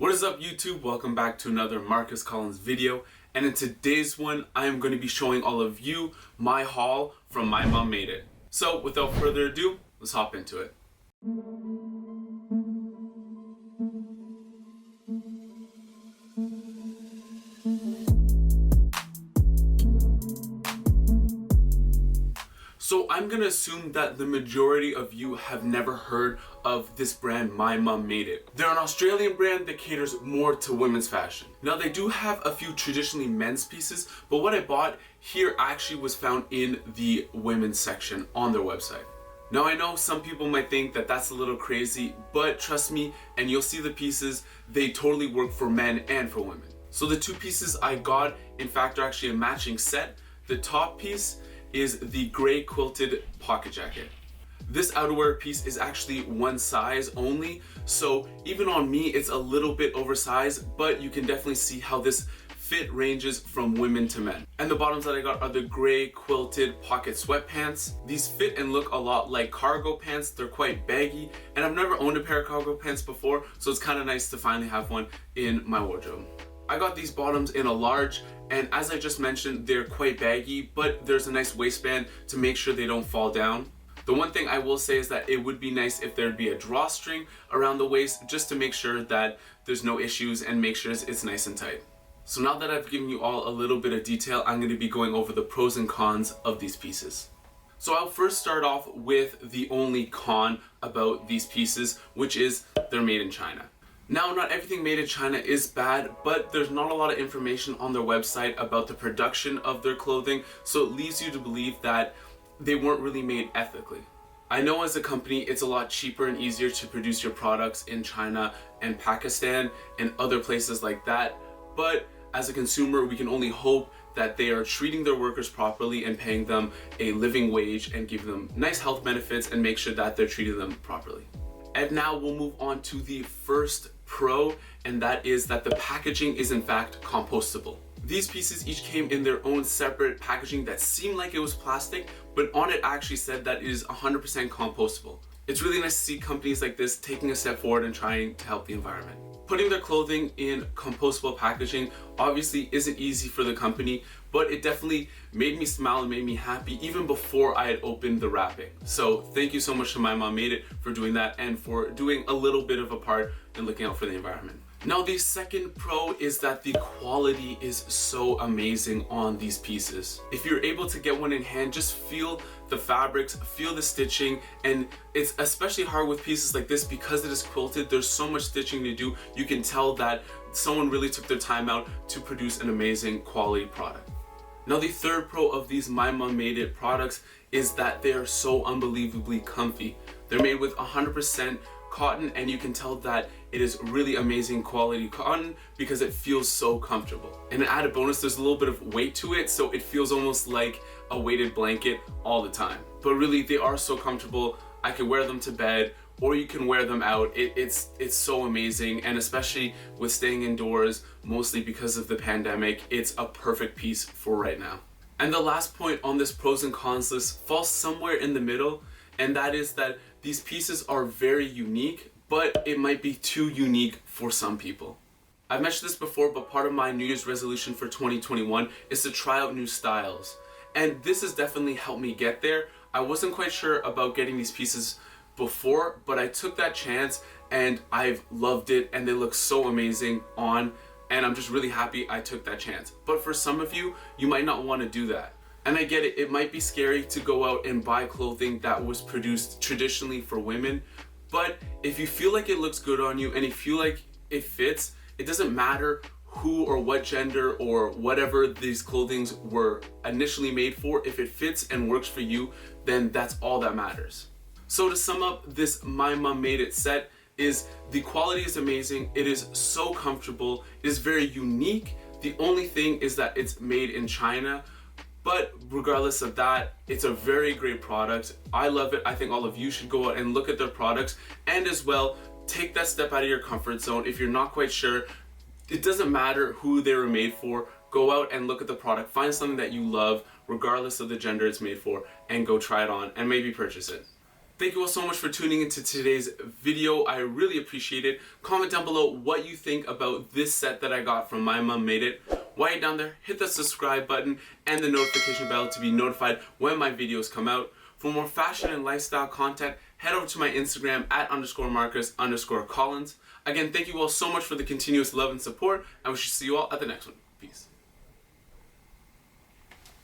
What is up YouTube? Welcome back to another Marcus Collins video, and in today's one I am going to be showing all of you my haul from My Mom Made It. So without further ado, let's hop into it. So I'm gonna assume that the majority of you have never heard of this brand, My Mom Made It. They're an Australian brand that caters more to women's fashion. Now they do have a few traditionally men's pieces, but what I bought here actually was found in the women's section on their website. Now I know some people might think that that's a little crazy, but trust me, and you'll see the pieces, they totally work for men and for women. So the two pieces I got, in fact, are actually a matching set. The top piece is the gray quilted pocket jacket. This outerwear piece is actually one size only, so even on me it's a little bit oversized, but you can definitely see how this fit ranges from women to men. And the bottoms that I got are the gray quilted pocket sweatpants. These fit and look a lot like cargo pants. They're quite baggy, and I've never owned a pair of cargo pants before, so it's kind of nice to finally have one in my wardrobe. I got these bottoms in a large, and as I just mentioned, they're quite baggy, but there's a nice waistband to make sure they don't fall down. The one thing I will say is that it would be nice if there'd be a drawstring around the waist just to make sure that there's no issues and make sure it's nice and tight. So now that I've given you all a little bit of detail, I'm going to be going over the pros and cons of these pieces. So I'll first start off with the only con about these pieces, which is they're made in China. Now, not everything made in China is bad, but there's not a lot of information on their website about the production of their clothing, so it leads you to believe that they weren't really made ethically. I know as a company, it's a lot cheaper and easier to produce your products in China and Pakistan and other places like that, but as a consumer, we can only hope that they are treating their workers properly and paying them a living wage and giving them nice health benefits and make sure that they're treating them properly. And now we'll move on to the first pro, and that is that the packaging is in fact compostable. These pieces each came in their own separate packaging that seemed like it was plastic, but on it actually said that it is 100% compostable. It's really nice to see companies like this taking a step forward and trying to help the environment. Putting their clothing in compostable packaging obviously isn't easy for the company, but it definitely made me smile and made me happy even before I had opened the wrapping. So thank you so much to My Mom Made It for doing that and for doing a little bit of a part in looking out for the environment. Now the second pro is that the quality is so amazing on these pieces. If you're able to get one in hand, just feel the fabrics, feel the stitching, and it's especially hard with pieces like this because it is quilted. There's so much stitching to do. You can tell that someone really took their time out to produce an amazing quality product. Now the third pro of these My Mom Made It products is that they are so unbelievably comfy. They're made with 100% cotton, and you can tell that it is really amazing quality cotton because it feels so comfortable. And an added bonus, there's a little bit of weight to it, so it feels almost like a weighted blanket all the time. But really, they are so comfortable. I can wear them to bed, or you can wear them out. It's so amazing, and especially with staying indoors, mostly because of the pandemic, it's a perfect piece for right now. And the last point on this pros and cons list falls somewhere in the middle, and that is that these pieces are very unique, but it might be too unique for some people. I've mentioned this before, but part of my New Year's resolution for 2021 is to try out new styles. And this has definitely helped me get there. I wasn't quite sure about getting these pieces before, but I took that chance and I've loved it, and they look so amazing on, and I'm just really happy I took that chance. But for some of you, you might not want to do that. And I get it, it might be scary to go out and buy clothing that was produced traditionally for women, but if you feel like it looks good on you and you feel like it fits, it doesn't matter who or what gender or whatever these clothings were initially made for. If it fits and works for you, then that's all that matters. So to sum up, this My Mom Made It set is the quality is amazing, it is so comfortable, it is very unique. The only thing is that it's made in China. But regardless of that, it's a very great product. I love it. I think all of you should go out and look at their products, and as well, take that step out of your comfort zone. If you're not quite sure, it doesn't matter who they were made for. Go out and look at the product. Find something that you love, regardless of the gender it's made for, and go try it on and maybe purchase it. Thank you all so much for tuning into today's video. I really appreciate it. Comment down below what you think about this set that I got from My Mom Made It. While you're down there, hit the subscribe button and the notification bell to be notified when my videos come out. For more fashion and lifestyle content, head over to my Instagram at _Marcus_Collins. Again, thank you all so much for the continuous love and support, and we shall see you all at the next one. Peace.